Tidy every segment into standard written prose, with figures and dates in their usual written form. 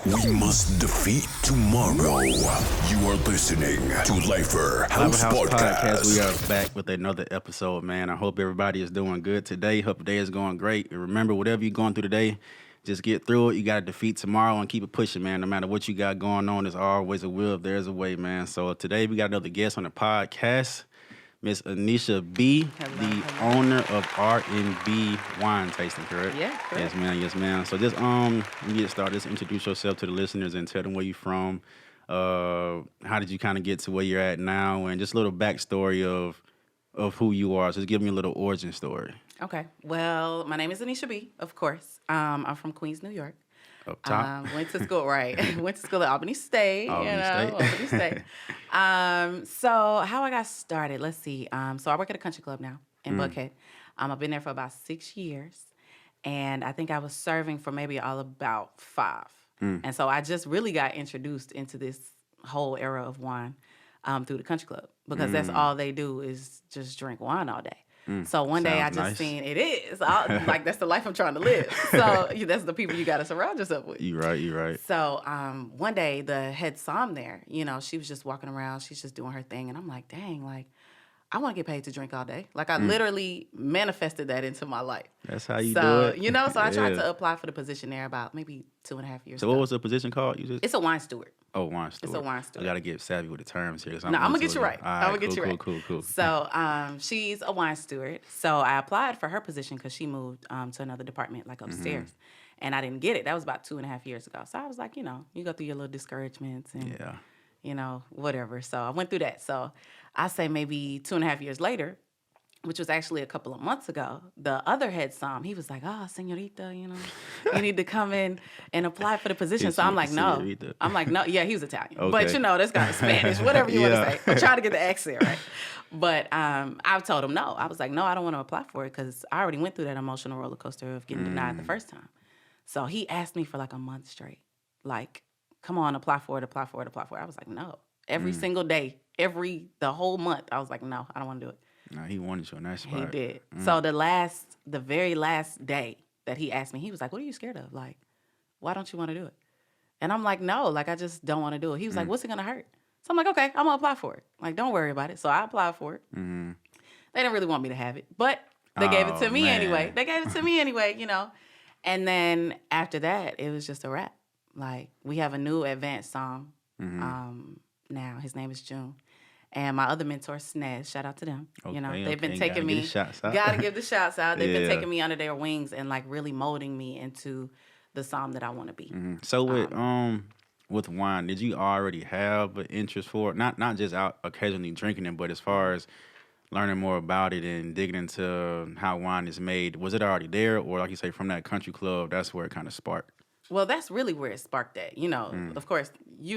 We must defeat tomorrow. You are listening to Lifer House Podcast. We are back with another episode, man. I hope everybody is doing good today. Hope the day is going great. And remember, whatever you're going through today, just get through it. You got to defeat tomorrow and keep it pushing, man. No matter what you got going on, there's always a will if there's a way, man. So today we got another guest on the podcast, Miss Aniysa B, the owner of R&B Wine Tasting, correct? Yeah, correct. Yes, ma'am. So just let me get started. Just introduce yourself to the listeners and tell them where you're from. How did you kind of get to where you're at now, and just a little backstory of who you are. So just give me a little origin story. Okay. Well, my name is Aniysa B, of course. I'm from Queens, New York. Up top. Went to school, right. Went to school at Albany State. Albany State. So how I got started, let's see. So I work at a country club now in Buckhead. I've been there for about 6 years. And I think I was serving for maybe all about 5. And so I just really got introduced into this whole era of wine through the country club, because that's all they do is just drink wine all day. So one day I just seen it is. Like, that's the life I'm trying to live. So that's the people you got to surround yourself with. You're right. So one day the head som there, she was just walking around. She's just doing her thing. And I'm like, dang, like, I want to get paid to drink all day. Like, I literally manifested that into my life. That's how you do it. So I tried to apply for the position there about maybe 2.5 years ago. So what was the position called? It's a wine steward. Oh, wine steward. It's a wine steward. I got to get savvy with the terms here. No, I'm going to get you right. I'm going to get you right. Cool. So she's a wine steward. So I applied for her position because she moved to another department, like upstairs. And I didn't get it. That was about 2.5 years ago. So I was like, you go through your little discouragements and, whatever. So I went through that. So I say maybe 2.5 years later, which was actually a couple of months ago, the other head som, he was like, señorita, you need to come in and apply for the position. So I'm like, no. I'm like, no. Yeah, he was Italian. Okay. But, that's kind of Spanish, whatever you want to say. I'm trying to get the accent right. But I told him no. I was like, no, I don't want to apply for it because I already went through that emotional roller coaster of getting denied the first time. So he asked me for like a month straight. Like, come on, apply for it. I was like, no. Every single day, the whole month, I was like, no, I don't want to do it. No, he wanted you on that spot. He did. So the very last day that he asked me, he was like, what are you scared of? Like, why don't you want to do it? And I'm like, no, like, I just don't want to do it. He was like, what's it going to hurt? So I'm like, okay, I'm going to apply for it. Like, don't worry about it. So I applied for it. They didn't really want me to have it, but they gave it to me anyway. And then after that, it was just a wrap. Like, we have a new advanced song now. His name is June. And my other mentor, Snez, shout out to them. They've been taking me. Gotta give the shouts out. They've been taking me under their wings and like really molding me into the som that I want to be. So with wine, did you already have an interest for it? Not just out occasionally drinking it, but as far as learning more about it and digging into how wine is made, was it already there, or like you say, from that country club, that's where it kind of sparked? Well, that's really where it sparked that. Of course,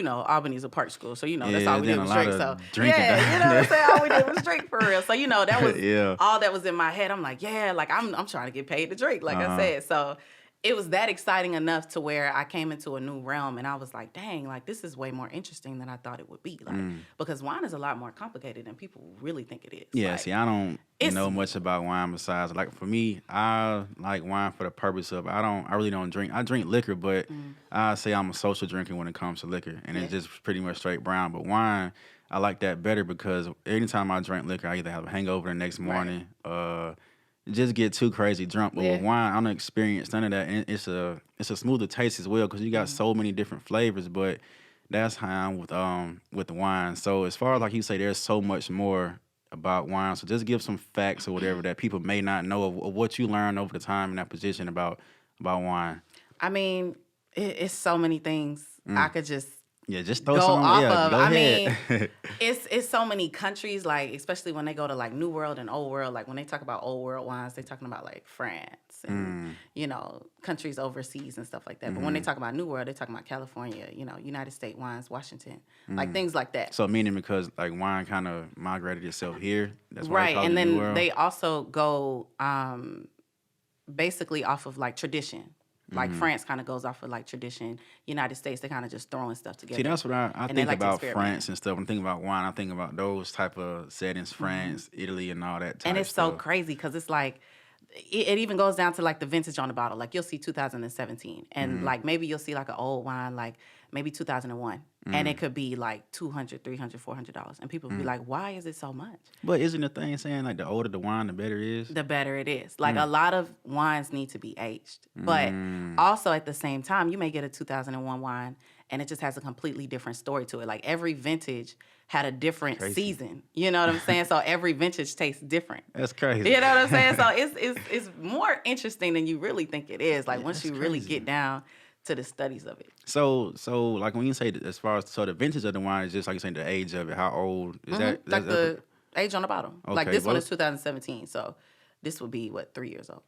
Albany's a park school, so that's all we did was drink. So drinking. I'm saying, all we did was drink for real. So that was all that was in my head. I'm like, like I'm trying to get paid to drink, like I said. So it was that exciting enough to where I came into a new realm, and I was like, dang, like this is way more interesting than I thought it would be. Like because wine is a lot more complicated than people really think it is. Yeah, like, see, I don't know much about wine besides, like, for me, I like wine for the purpose of I really don't drink. I drink liquor, but I say I'm a social drinker when it comes to liquor, and it's just pretty much straight brown. But wine, I like that better because anytime I drink liquor, I either have a hangover the next morning, just get too crazy drunk. But with wine, I don't experience none of that, and it's a smoother taste as well because you got so many different flavors. But that's how I'm with the wine. So as far as like you say, there's so much more about wine. So just give some facts or whatever that people may not know of what you learned over the time in that position about wine. I mean, it's so many things I could just just throw go some off of. I ahead. mean, it's so many countries, like especially when they go to like New World and Old World. Like when they talk about Old World wines, they're talking about like France and countries overseas and stuff like that. But when they talk about New World, they're talking about California, United States wines, Washington, like things like that. So meaning because like wine kind of migrated itself here. That's why right, they call and it New then World. they also go basically off of like tradition. Like France kind of goes off of like tradition. United States, they kind of just throwing stuff together. See, that's what I think like about France and stuff. When I think about wine, I think about those type of settings, France, Italy, and all that type And it's stuff. so crazy because it's like it even goes down to like the vintage on the bottle. Like you'll see 2017 and like maybe you'll see like an old wine, like maybe 2001. And it could be like $200, $300, $400. And people will be like, why is it so much? But isn't the thing saying like the older the wine, the better it is? The better it is. Like a lot of wines need to be aged. But also at the same time, you may get a 2001 wine and it just has a completely different story to it. Like every vintage had a different season. You know what I'm saying? So every vintage tastes different. That's crazy. You know what I'm saying? So it's more interesting than you really think it is. Like once you really get down to the studies of it. So like when you say that as far as the vintage of the wine is just like you saying the age of it, how old is that? Like the age on the bottle. Okay, like this one is 2017, so this would be 3 years old.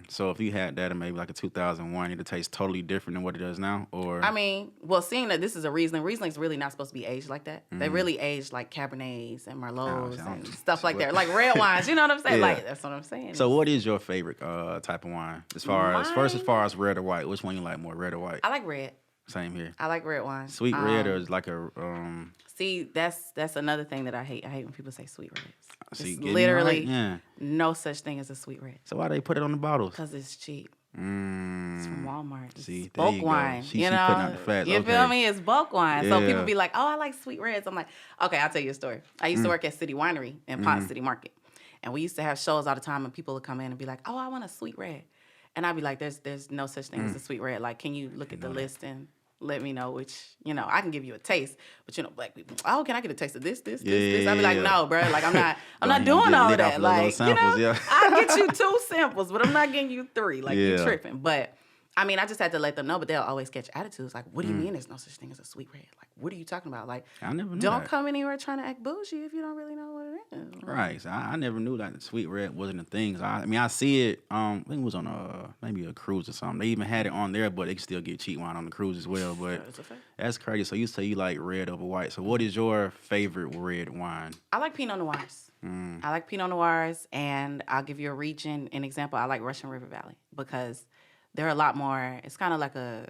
So if you had that and maybe like a 2001, it'd taste totally different than what it does now, or? I mean, well, seeing that this is a Riesling's really not supposed to be aged like that. They really age like Cabernets and Merlots and stuff like that, like red wines. You know what I'm saying? Like that's what I'm saying. So what is your favorite type of wine as far as red or white? Which one you like more, red or white? I like red. Same here. I like red wine. Sweet red or is like a See, that's another thing that I hate. I hate when people say sweet reds. See, it's literally no such thing as a sweet red. So why they put it on the bottles? Because it's cheap. It's from Walmart. It's See, bulk wine. She putting out the facts. You feel me? It's bulk wine. So people be like, oh, I like sweet reds. I'm like, okay, I'll tell you a story. I used to work at City Winery in Pot City Market. And we used to have shows all the time and people would come in and be like, oh, I want a sweet red. And I'd be like, there's no such thing as a sweet red. Like, can you look at the list and let me know which, I can give you a taste, but black people, oh, can I get a taste of this? I'd be like, no, bro, like I'm not doing all that. Like, samples, I'll get you 2 samples, but I'm not getting you 3. Like you're tripping. But I mean, I just had to let them know, but they'll always catch attitudes. Like, what do you mean there's no such thing as a sweet red? Like, what are you talking about? Like, I never knew don't that. come anywhere trying to act bougie if you don't really know what it is. Right. So I never knew that sweet red wasn't a thing. So I mean, I see it. I think it was on maybe a cruise or something. They even had it on there, but they can still get cheap wine on the cruise as well. But that's crazy. So you say you like red over white. So what is your favorite red wine? I like Pinot Noirs. I like Pinot Noirs, and I'll give you a region, an example. I like Russian River Valley because they're a lot more, it's kind of like a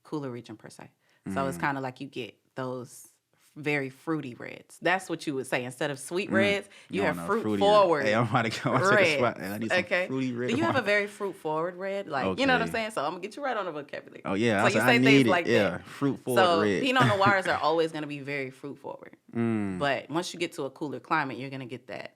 cooler region per se. So it's kind of like you get those very fruity reds. That's what you would say. Instead of sweet reds, you have fruit forward. Hey, I'm about to go to the spot. I need some fruity red. Do you have a very fruit forward red? Like, you know what I'm saying? So I'm going to get you right on the vocabulary. Oh, yeah. So you say things like that. Yeah, fruit forward red. So Pinot Noirs are always going to be very fruit forward. But once you get to a cooler climate, you're going to get that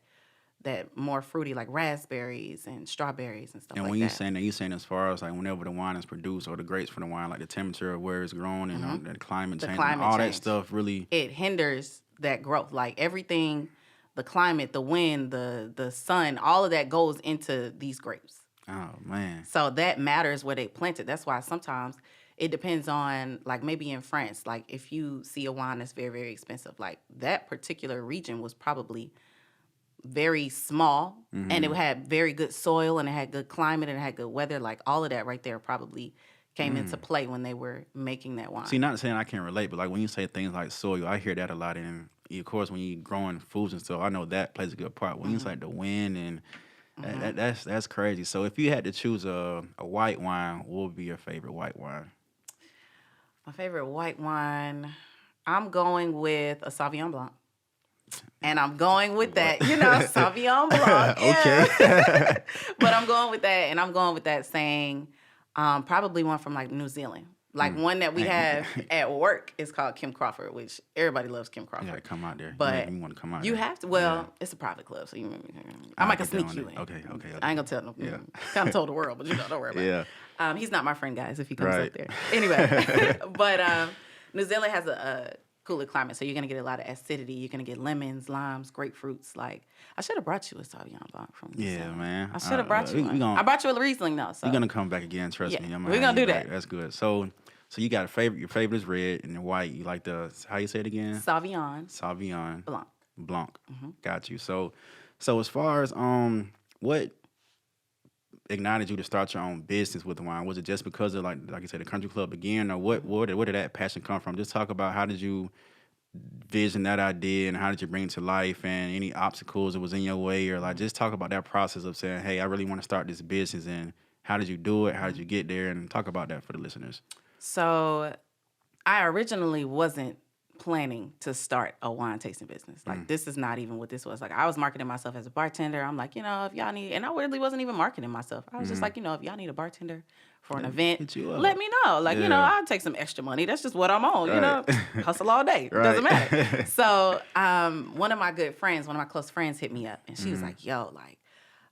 more fruity, like raspberries and strawberries and stuff like that. And when you're saying as far as like whenever the wine is produced or the grapes for the wine, like the temperature of where it's grown and the climate change, all that stuff really... It hinders that growth. Like everything, the climate, the wind, the sun, all of that goes into these grapes. Oh, man. So that matters where they plant it. That's why sometimes it depends on, like maybe in France, like if you see a wine that's very, very expensive, like that particular region was probably very small and it had very good soil and it had good climate and it had good weather. Like all of that right there probably came into play when they were making that wine. See, not saying I can't relate, but like when you say things like soil, I hear that a lot. And of course, when you're growing foods and stuff, I know that plays a good part. When you say the wind and that's crazy. So if you had to choose a white wine, what would be your favorite white wine? My favorite white wine, I'm going with a Sauvignon Blanc. And I'm going with that, Sauvignon Blanc. Okay. But I'm going with that, and I'm going with that saying probably one from like New Zealand. Like one that we have at work is called Kim Crawford, which everybody loves Kim Crawford. You gotta come out there. But you want to come out you there. have to. Well, it's a private club, so I might can sneak you in. Okay. I ain't gonna tell no. Yeah. Kind of told the world, but don't worry about it. Yeah. He's not my friend, guys, if he comes up there. Anyway, but New Zealand has a cooler climate, so you're gonna get a lot of acidity. You're gonna get lemons, limes, grapefruits. Like I should have brought you a Sauvignon Blanc from New Zealand. Man. I should have brought you one. I brought you a Riesling though. So you're gonna come back again. Trust me. We're gonna do that. That's good. So you got a favorite. Your favorite is red and the white. You like how you say it again? Sauvignon Blanc. Got you. So as far as what ignited you to start your own business with wine? Was it just because of like you said, the country club began, or where did that passion come from? Just talk about how did you vision that idea and how did you bring it to life, and any obstacles that was in your way, or like just talk about that process of saying, hey, I really want to start this business, and how did you do it? How did you get there? And talk about that for the listeners. So I originally wasn't planning to start a wine tasting business. Like, this is not even what this was. Like, I was marketing myself as a bartender. I'm like, if y'all need, and I really wasn't even marketing myself. I was just like, if y'all need a bartender for an event, let me know. Like, I'll take some extra money. That's just what I'm on, hustle all day. It doesn't matter. So one of my good friends, one of my close friends hit me up, and she was like, yo, like,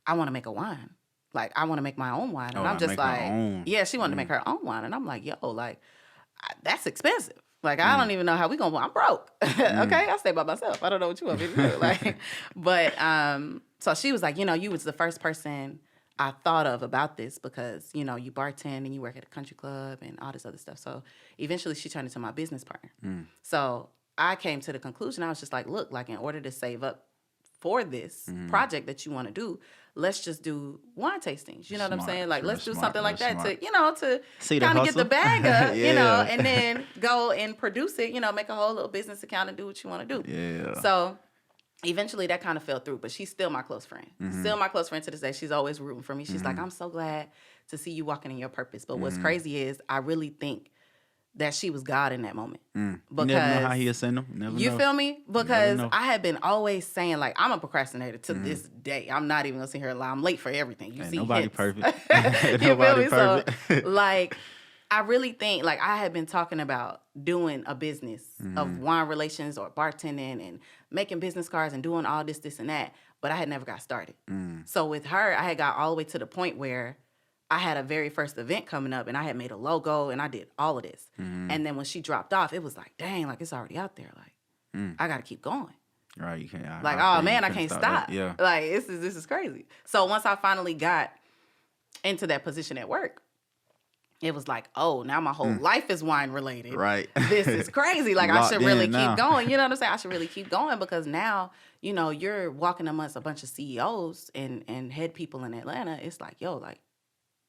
I want to make a wine. Like, I want to make my own wine. And I'm just like, yeah, she wanted to make her own wine. And I'm like, yo, like, that's expensive. Like, I don't even know how I'm broke. Okay, I stay by myself. I don't know what you want me to do. Like, but, so she was like, you was the first person I thought of about this because, you bartend and you work at a country club and all this other stuff. So eventually she turned into my business partner. So I came to the conclusion, I was just like, look, like, in order to save up for this project that you want to do, let's just do wine tastings. You know what I'm saying? Like, let's do something like that to kind of get the bag up, and then go and produce it, make a whole little business account and do what you want to do. Yeah. So eventually that kind of fell through, but she's still my close friend. Still my close friend to this day. She's always rooting for me. She's like, I'm so glad to see you walking in your purpose. But what's crazy is I really think that she was God in that moment. Because you never know how he'll send them. Never you know. Feel me? Because I had been always saying, like, I'm a procrastinator to this day. I'm not even going to sit here and lie. I'm late for everything. You see nobody hits. perfect. You feel me? So, like, I really think, like, I had been talking about doing a business of wine relations or bartending and making business cards and doing all this, and that, but I had never got started. So with her, I had got all the way to the point where I had a very first event coming up and I had made a logo and I did all of this. And then when she dropped off, it was like, dang, like, it's already out there. Like, I got to keep going. Right, you can't. I can't stop. Yeah. Like, this is crazy. So once I finally got into that position at work, it was like, oh, now my whole life is wine related. Right. This is crazy. Like, I should really now. keep going. You know what I'm saying? I should really keep going because now, you're walking amongst a bunch of CEOs and head people in Atlanta. It's like, yo, like,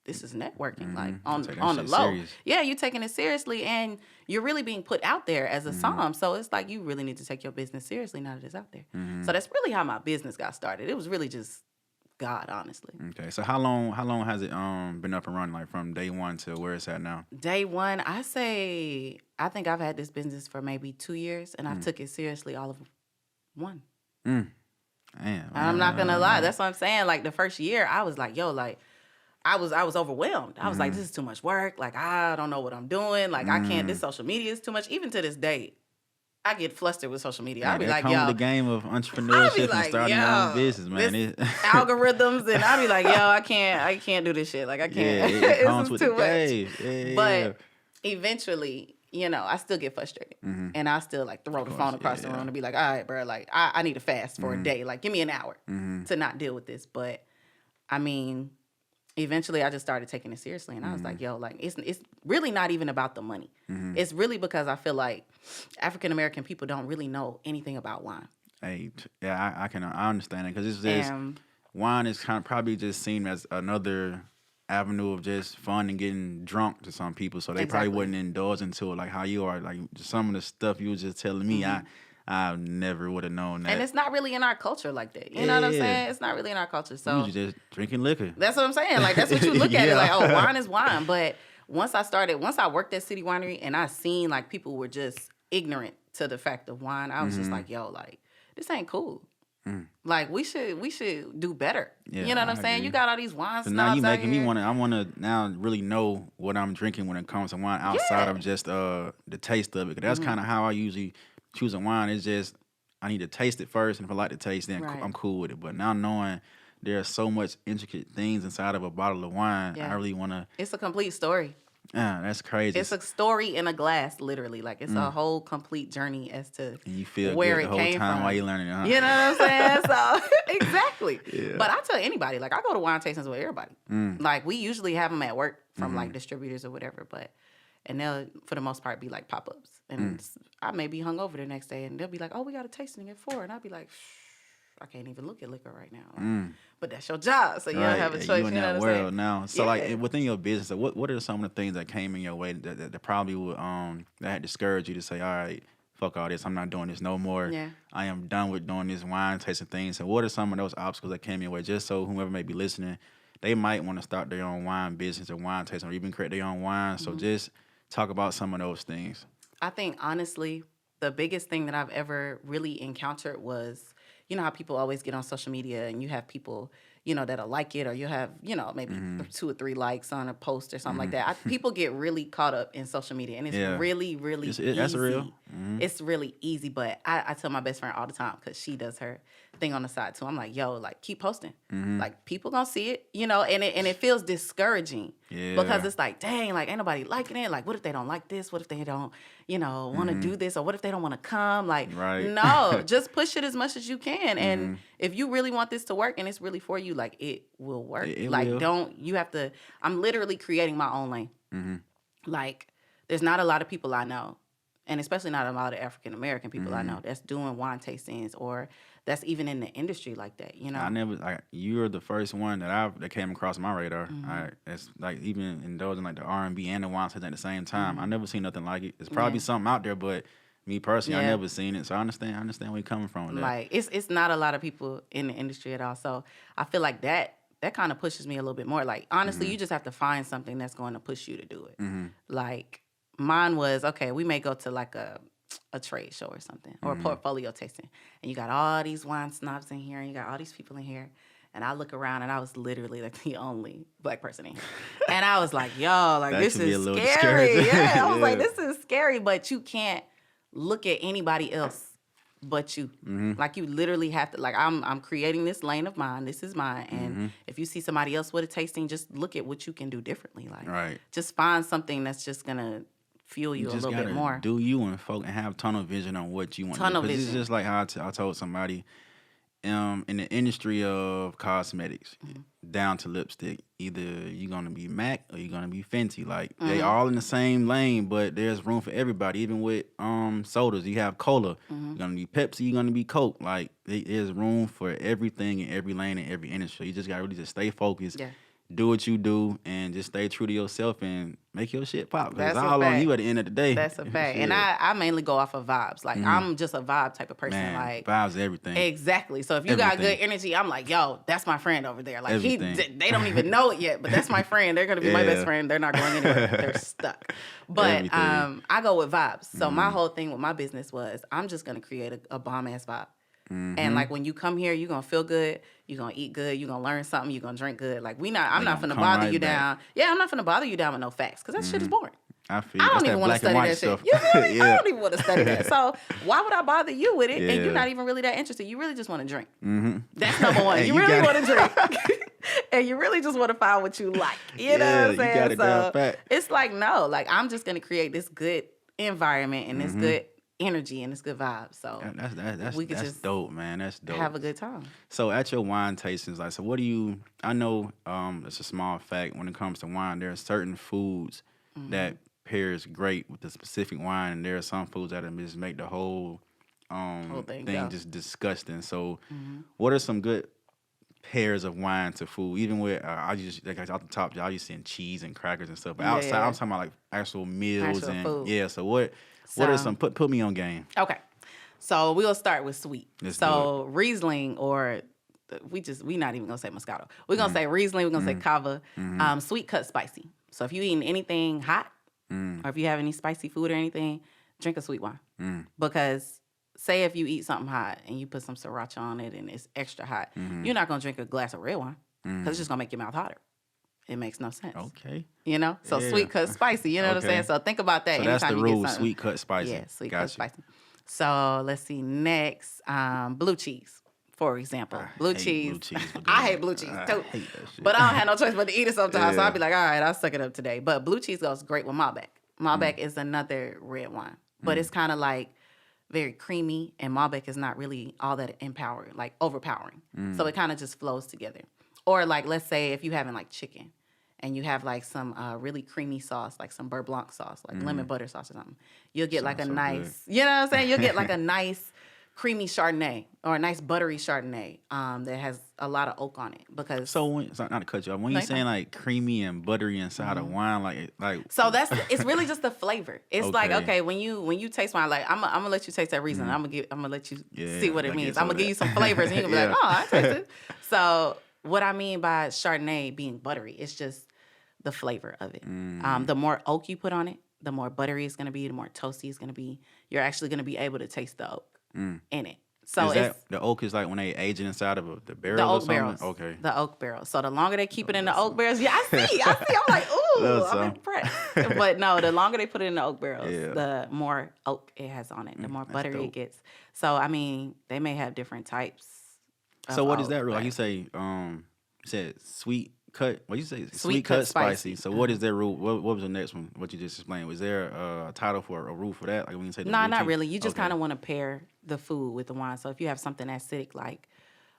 this is networking, like, on the low. Serious. Yeah, you're taking it seriously and you're really being put out there as a som. So it's like, you really need to take your business seriously now that it's out there. So that's really how my business got started. It was really just God, honestly. Okay, so how long has it been up and running, like, from day one to where it's at now? Day one, I think I've had this business for maybe 2 years, and I took it seriously all of one. Damn, I'm not gonna lie, that's what I'm saying. Like, the first year, I was like, yo, like, I was overwhelmed. I was like, this is too much work. Like, I don't know what I'm doing. Like, I can't. This social media is too much. Even to this day, I get flustered with social media. I'll be like, yo. The game of entrepreneurship and starting your own business, man. Algorithms, and I'll be like, yo, I can't do this shit. Like, I can't. Yeah, it comes it's with too the game. Yeah, but eventually, I still get frustrated. And I still, like, throw the phone across the room and be like, all right, bro, like, I need a fast for a day. Like, give me an hour to not deal with this. But, I mean, eventually I just started taking it seriously, and I was like, yo, like, it's really not even about the money. It's really because I feel like African American people don't really know anything about wine. Hey, yeah, I understand it, because it's just wine is kind of probably just seen as another avenue of just fun and getting drunk to some people, so they probably wouldn't indulge into it like how you are. Like, some of the stuff you were just telling me, I never would have known that. And it's not really in our culture like that. You know what I'm saying? It's not really in our culture. So you're just drinking liquor. That's what I'm saying. Like, that's what you look at it like, oh, wine is wine. But once I worked at City Winery and I seen, like, people were just ignorant to the fact of wine, I was just like, yo, like, this ain't cool. Like, we should do better. Yeah, you know what I'm saying? You got all these wine snobs now you making out here. me want to. I want to now really know what I'm drinking when it comes to wine outside of just the taste of it. 'Cause that's kind of how I usually choose a wine. It's just I need to taste it first, and if I like the taste, then I'm cool with it. But now knowing there's so much intricate things inside of a bottle of wine, I really want to. It's a complete story. Yeah, that's crazy. It's a story in a glass, literally. Like, it's a whole complete journey as to and you feel where good it the whole came time from. while you're learning it, huh? You know what I'm saying? So, exactly. Yeah. But I tell anybody, like, I go to wine tastings with everybody. Like, we usually have them at work from, like, distributors or whatever, and they'll, for the most part, be, like, pop-ups. And I may be hungover the next day, and they'll be like, oh, we got a tasting at 4. And I'll be like, I can't even look at liquor right now. Like, but that's your job, so you don't have a choice. You in that world now. So, like, within your business, what are some of the things that came in your way that probably would that had discouraged you to say, all right, fuck all this, I'm not doing this no more. Yeah. I am done with doing this wine tasting thing. So what are some of those obstacles that came your way, just so whoever may be listening, they might want to start their own wine business or wine tasting or even create their own wine. So just talk about some of those things. I think, honestly, the biggest thing that I've ever really encountered was, you know how people always get on social media and you have people, you know, that'll like it, or you have, you know, maybe 2 or 3 likes on a post or something like that. People get really caught up in social media, and it's really, really easy. That's real. It's really easy, but I tell my best friend all the time, because she does her thing on the side too. I'm like, yo, like, keep posting. Like, people gonna see it, you know, and it feels discouraging because it's like, dang, like, ain't nobody liking it. Like, what if they don't like this? What if they don't, you know, want to do this? Or what if they don't want to come? Like, no, just push it as much as you can. And if you really want this to work and it's really for you, like, it will work. Like, will. I'm literally creating my own lane. Like, there's not a lot of people I know, and especially not a lot of African American people I know that's doing wine tastings, or that's even in the industry like that, you know? You're the first one that came across my radar. It's like, even indulging like the R&B and the wine tasting at the same time. I never seen nothing like it. It's probably something out there, but me personally, I never seen it. So I understand where you're coming from with that. Like, it's not a lot of people in the industry at all. So I feel like that kind of pushes me a little bit more. Like, honestly, you just have to find something that's going to push you to do it. Like, mine was, okay, we may go to like a trade show or something, or a portfolio tasting, and you got all these wine snobs in here, and you got all these people in here, and I look around, and I was literally like the only Black person in here, and I was like, yo, like, this is scary. Yeah, I was like, this is scary, but you can't look at anybody else but you. Like, you literally have to, like, I'm creating this lane of mine. This is mine, and if you see somebody else with a tasting, just look at what you can do differently. Like, just find something that's just gonna fuel you a little bit more. Do you and have tunnel vision on what you want to do. Because it's just like how I told somebody, in the industry of cosmetics, down to lipstick, either you're going to be MAC or you're going to be Fenty. Like, they all in the same lane, but there's room for everybody. Even with sodas, you have cola. You're going to be Pepsi, you're going to be Coke. Like, there's room for everything in every lane in every industry. You just got to really just stay focused. Do what you do, and just stay true to yourself and make your shit pop. Because it's all on you at the end of the day. That's a fact. And I mainly go off of vibes. Like, I'm just a vibe type of person. Man, like, vibes everything. Exactly. So if you got good energy, I'm like, yo, that's my friend over there. Like, they don't even know it yet, but that's my friend. They're gonna be my best friend. They're not going anywhere. They're stuck. But I go with vibes. So my whole thing with my business was, I'm just gonna create a bomb ass vibe. And like, when you come here, you're gonna feel good, you're gonna eat good, you're gonna learn something, you're gonna drink good. Like, I'm not finna bother you down. Yeah, I'm not finna bother you down with no facts, because that shit is boring. I don't even want to study that shit. You really? I don't even want to study that. So why would I bother you with it? And you're not even really that interested. You really just want to drink. That's number one. You really want to drink. And you really just want to find what you like. You know what I'm saying? You got it it's like, no, like, I'm just gonna create this good environment and this good energy and this good vibe. So that's dope, man. That's dope. Have a good time. So at your wine tastings, like, so what do you? I know it's a small fact when it comes to wine. There are certain foods that pairs great with the specific wine, and there are some foods that just make the whole thing just disgusting. So, what are some good pairs of wine to food? Even with I just, like, off the top, y'all used seeing cheese and crackers and stuff. But outside, I'm talking about like actual meals and food. So what are some? Put me on game. Okay, so we'll start with sweet. So Riesling, or we not even gonna say Moscato. We're gonna say Riesling. We're gonna say Cava. Sweet cut spicy. So if you eating anything hot, or if you have any spicy food or anything, drink a sweet wine. Because say if you eat something hot and you put some sriracha on it and it's extra hot, you're not gonna drink a glass of red wine, because it's just gonna make your mouth hotter. It makes no sense. Okay. You know? So sweet cut spicy, you know what I'm saying? So think about that. So that's the rule, sweet cut spicy. Yeah, sweet cut spicy. So let's see, next, blue cheese, for example. Blue cheese. I hate blue cheese too. I hate that shit. But I don't have no choice but to eat it sometimes. So I'll be like, all right, I'll suck it up today. But blue cheese goes great with Malbec. Malbec is another red wine. But it's kind of like very creamy, and Malbec is not really all that overpowering. So it kind of just flows together. Or like, let's say if you having like chicken and you have like some really creamy sauce, like some beurre blanc sauce, like lemon butter sauce or something, you'll get like a nice, you know what I'm saying? You'll get like a nice creamy Chardonnay, or a nice buttery Chardonnay that has a lot of oak on it. Because not to cut you off, when you're saying like creamy and buttery inside of wine, like so it's really just the flavor. It's like, okay, when you taste wine, like I'm gonna let you taste that Riesling. I'm gonna let you see what it means. I'm gonna give you some flavors, and you can be like, oh, I taste it. So what I mean by Chardonnay being buttery, it's just the flavor of it. The more oak you put on it, the more buttery it's going to be, the more toasty it's going to be. You're actually going to be able to taste the oak in it. So is that the oak is like when they age it inside of the barrel the or oak something? barrels. Okay. The oak barrels. So the longer they keep it in the oak barrels, yeah, I see. I'm like, ooh, I'm impressed. But no, the longer they put it in the oak barrels, the more oak it has on it, the more buttery it gets. So I mean, they may have different types. So what is that? Like you say, you said sweet cut. What you say? Sweet cut spicy. So what is their rule? What was the next one? What you just explained? Was there a title for a rule for that? Like when you say no, not really. You just kind of want to pair the food with the wine. So if you have something acidic like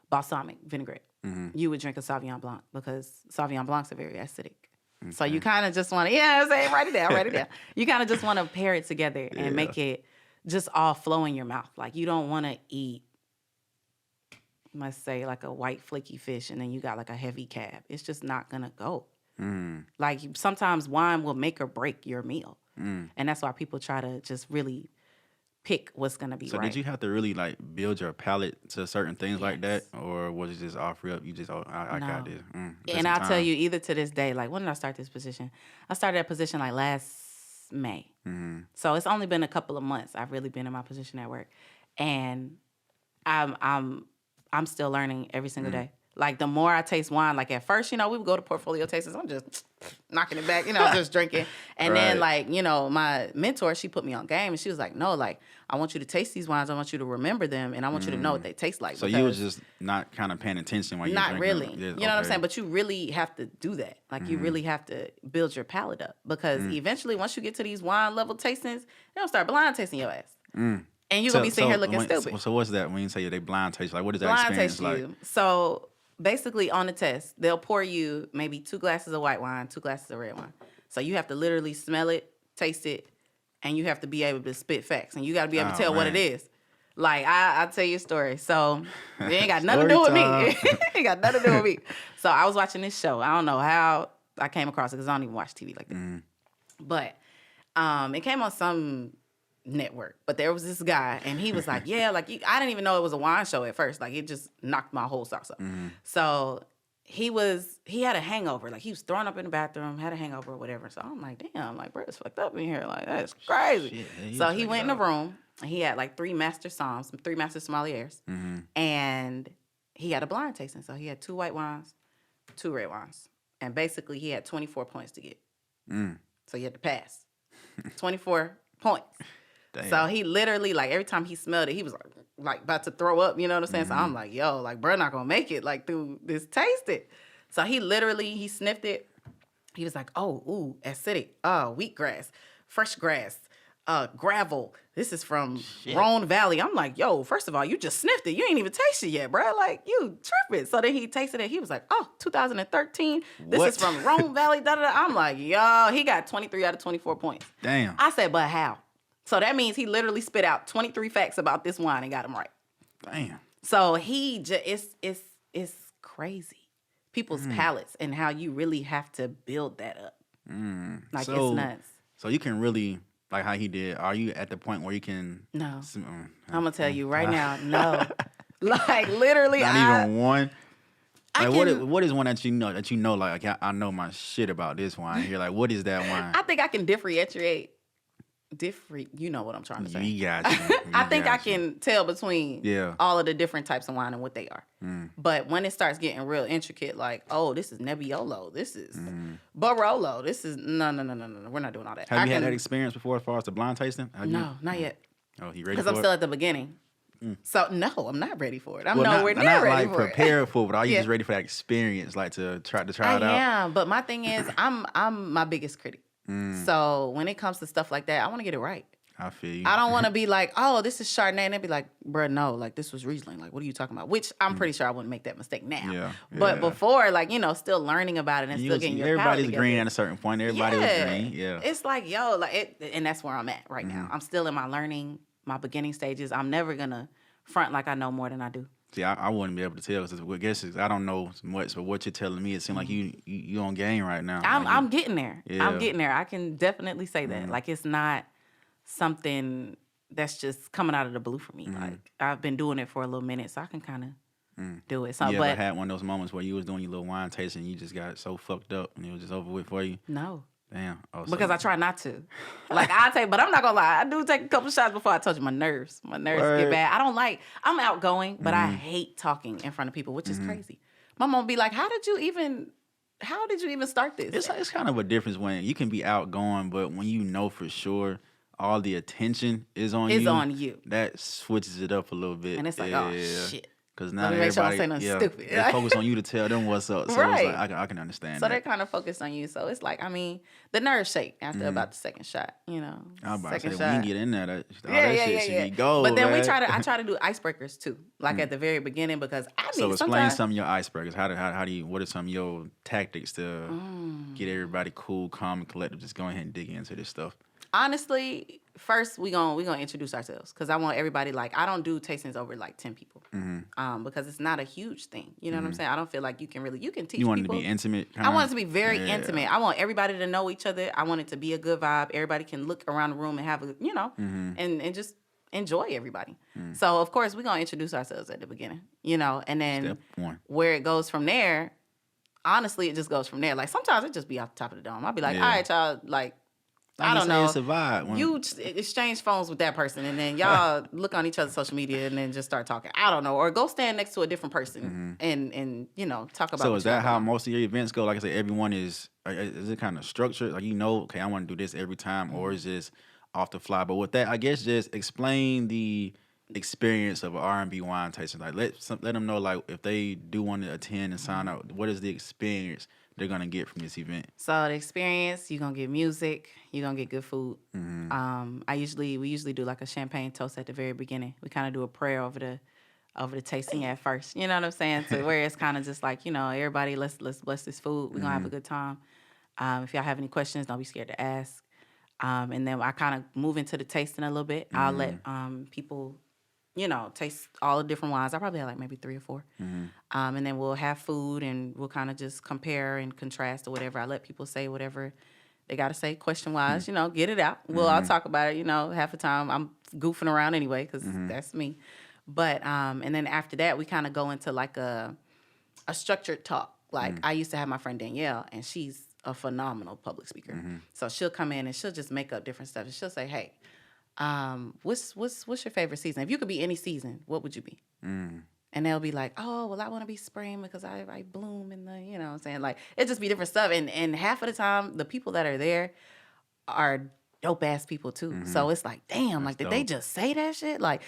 balsamic vinaigrette, you would drink a Sauvignon Blanc because Sauvignon Blancs are very acidic. Okay. So you kind of just want to, write it down. You kind of just want to pair it together and make it just all flow in your mouth. Like you don't want to eat, let's say, like a white flaky fish and then you got like a heavy cab. It's just not going to go. Like sometimes wine will make or break your meal. And that's why people try to just really pick what's going to be right. So did you have to really like build your palate to certain things like that? Or was it just off rip? You just, I got this. And I'll tell you, either to this day, like when did I start this position? I started that position like last May. So it's only been a couple of months I've really been in my position at work. And I'm still learning every single day. Like the more I taste wine, like at first, we would go to portfolio tastings. I'm just knocking it back, just drinking. And then like, my mentor, she put me on game and she was like, no, like I want you to taste these wines. I want you to remember them and I want you to know what they taste like. So you was just not kind of paying attention while you were drinking. Not really. You know what I'm saying? But you really have to do that. Like you really have to build your palate up because eventually once you get to these wine level tastings, they're going to start blind tasting your ass. And you're going to be sitting here looking stupid. So what's that when you say they blind taste? Like what is that blind experience taste like? You. So basically on the test, they'll pour you maybe 2 glasses of white wine, 2 glasses of red wine. So you have to literally smell it, taste it, and you have to be able to spit facts. And you got to be able to tell what it is. Like, I'll tell you a story. So it ain't got nothing to do with me. It ain't got nothing to do with me. So I was watching this show. I don't know how I came across it because I don't even watch TV like that. But it came on some network. But there was this guy, and he was like, I didn't even know it was a wine show at first. Like, it just knocked my whole socks up. So he had a hangover. Like, he was throwing up in the bathroom, had a hangover or whatever. So I'm like, damn, like, bro, it's fucked up in here. Like, that's crazy. Shit, so he went in the room, and he had like 3 master sommeliers, and he had a blind tasting. So he had 2 white wines, 2 red wines. And basically, he had 24 points to get. So he had to pass. 24 points. Damn. So he literally, like, every time he smelled it, he was like about to throw up, you know what I'm saying? So I'm like, yo, like, bro, not gonna make it, like, through this tasting. So he sniffed it. He was like, oh, ooh, acidic, wheatgrass, fresh grass, gravel. This is from Rhone Valley. I'm like, yo, first of all, you just sniffed it. You ain't even tasted it yet, bro. Like, you tripping. So then he tasted it. He was like, oh, 2013. This is from Rhone Valley, da-da-da. I'm like, yo, he got 23 out of 24 points. Damn. I said, but how? So that means he literally spit out 23 facts about this wine and got them right. Damn. So it's crazy. People's palates and how you really have to build that up. Like, it's nuts. So you can really, like how he did, are you at the point where you can... No. I'm going to tell you right now, no. Like, literally, Not even one? Like, what is one that you know, like, I know my shit about this wine here. Like, what is that wine? I think I can differentiate. You know what I'm trying to say. You got you. I think I can tell between all of the different types of wine and what they are. But when it starts getting real intricate, like, oh, this is Nebbiolo, this is Barolo, this is no, we're not doing all that. Have you had that experience before as far as the blind tasting? No, not yet. Oh, you ready for it? Because I'm still at the beginning. So no, I'm not ready for it. I'm nowhere near ready like for it. Prepared for it, but are you just ready for that experience, like to try it out? Yeah, but my thing is, I'm my biggest critic. So when it comes to stuff like that, I want to get it right. I feel you. I don't want to be like, oh, this is Chardonnay, and they'd be like, bruh, no, like this was Riesling. Like, what are you talking about? Which I'm pretty sure I wouldn't make that mistake now. Yeah. But before, like, still learning about it and still getting your palate everybody's green at a certain point. Everybody was green. Yeah. It's like, yo, like and that's where I'm at right now. I'm still in my learning, my beginning stages. I'm never gonna front like I know more than I do. See, I wouldn't be able to tell because I don't know much, but what you're telling me, it seems like you on game right now. I'm getting there. Yeah. I'm getting there. I can definitely say that. Like, it's not something that's just coming out of the blue for me. Like, I've been doing it for a little minute, so I can kind of do it. So, you ever had one of those moments where you was doing your little wine tasting and you just got so fucked up and it was just over with for you? No. Damn. Oh, because I try not to. Like but I'm not gonna lie, I do take a couple shots before I told you my nerves. My nerves get bad. I'm outgoing, but I hate talking in front of people, which is crazy. My mom be like, how did you even start this? It's kind of a difference when you can be outgoing, but when you know for sure all the attention is on you, that switches it up a little bit. And it's like, oh shit. Because now everybody, stupid. They focus on you to tell them what's up. So right. It's like, I can understand so that. they're kind of focused on you. So it's like, I mean, the nerves shake after about the second shot, you know. I was about to say, shot. when you get in there, that shit should be gold, But then man. I try to do icebreakers too, like at the very beginning, because So explain some of your icebreakers. How do you, what are some of your tactics to get everybody cool, calm, and collected? Just go ahead and dig into this stuff. Honestly, first we gonna introduce ourselves, because I want everybody, like, I don't do tastings over like 10 people, because it's not a huge thing. You know what I'm saying? I don't feel like you can teach people. You want it to be intimate? I want it to be very intimate. I want everybody to know each other. I want it to be a good vibe. Everybody can look around the room and have a, and just enjoy everybody. So of course we're gonna introduce ourselves at the beginning, and then Step one. Where it goes from there. Honestly, it just goes from there. Like sometimes it just be off the top of the dome. I'll be like, all right, y'all, like. I don't know. It's a vibe. You exchange phones with that person, and then y'all look on each other's social media, and then just start talking. I don't know, or go stand next to a different person, and talk about. So is that how most of your events go? Like I said, everyone is it kind of structured? Like okay, I want to do this every time, or is this off the fly? But with that, I guess just explain the experience of an R&B wine tasting. Like let them know, like if they do want to attend and sign up, what is the experience they're gonna get from this event? So the experience, you're gonna get music, you're gonna get good food. We usually do like a champagne toast at the very beginning. We kind of do a prayer over the tasting at first. You know what I'm saying? So where it's kind of just like, everybody, let's bless this food. We're gonna have a good time. If y'all have any questions, don't be scared to ask. And then I kind of move into the tasting a little bit. I'll let people taste all the different wines. I probably have like maybe 3 or 4. And then we'll have food, and we'll kind of just compare and contrast or whatever. I let people say whatever they got to say question-wise, get it out. We'll all talk about it, half the time. I'm goofing around anyway, because that's me. But, and then after that, we kind of go into like a structured talk. Like I used to have my friend Danielle, and she's a phenomenal public speaker. So she'll come in and she'll just make up different stuff. And she'll say, hey, what's your favorite season? If you could be any season, what would you be? And they'll be like, oh, well, I want to be spring because I bloom in the, what I'm saying? Like, it just be different stuff. And half of the time, the people that are there are dope-ass people, too. So it's like, damn, like, did they just say that shit? Like,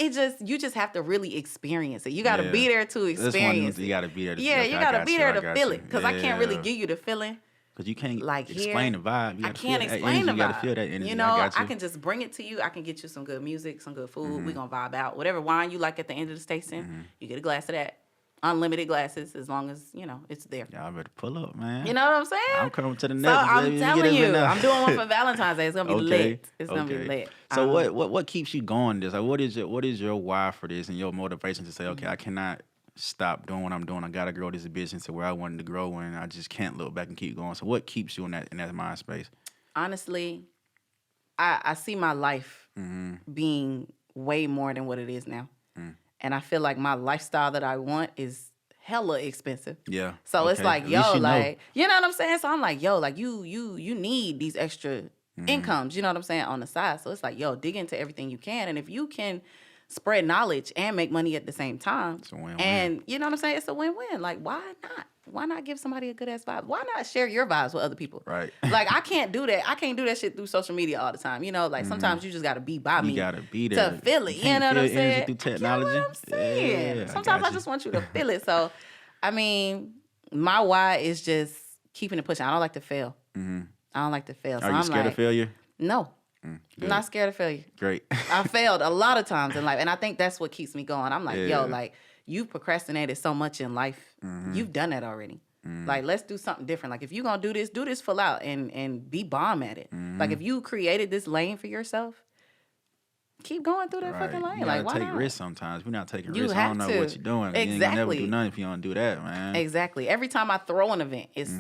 you just have to really experience it. You got to be there to experience it. You got to be there to you got to be there to feel it. Because I can't really give you the feeling. Because you can't explain the vibe. I can't explain the vibe. You got to feel that energy. I can just bring it to you. I can get you some good music, some good food. We're going to vibe out. Whatever wine you like at the end of the tasting, you get a glass of that. Unlimited glasses, as long as, it's there. Y'all better pull up, man. You know what I'm saying? I'm coming to the next. So I'm telling you, I'm doing one for Valentine's Day. It's going to be lit. It's going to be lit. So what keeps you going this? Like, what is your why for this and your motivation to say, okay, I cannot stop doing what I'm doing. I gotta grow this business to where I wanted to grow, and I just can't look back and keep going. So what keeps you in that mind space? Honestly, I see my life being way more than what it is now. And I feel like my lifestyle that I want is hella expensive. Yeah. So it's like, yo, like, you know what I'm saying? So I'm like, yo, like you need these extra incomes, you know what I'm saying, on the side. So it's like, yo, dig into everything you can. And if you can spread knowledge and make money at the same time. It's a win-win. And you know what I'm saying? It's a win-win. Like, why not? Why not give somebody a good ass vibe? Why not share your vibes with other people? Right. Like, I can't do that. I can't do that shit through social media all the time. Like, sometimes you just got to be by me. You got to be there. To feel it. You know what I'm saying? Through technology. You know what I'm saying? Yeah, sometimes I just want you to feel it. So, I mean, my why is just keeping it pushing. I don't like to fail. I don't like to fail. So Are you scared of failure? No. I'm not scared of failure. Great. I failed a lot of times in life, and I think that's what keeps me going. I'm like, yo, like, you've procrastinated so much in life. You've done that already. Like, let's do something different. Like, if you're going to do this full out and be bomb at it. Like, if you created this lane for yourself, keep going through that fucking lane. You like, why take not? Risks sometimes. We're not taking you risks. I don't know what you're doing. Exactly. You ain't gonna never do nothing if you don't do that, man. Exactly. Every time I throw an event, it's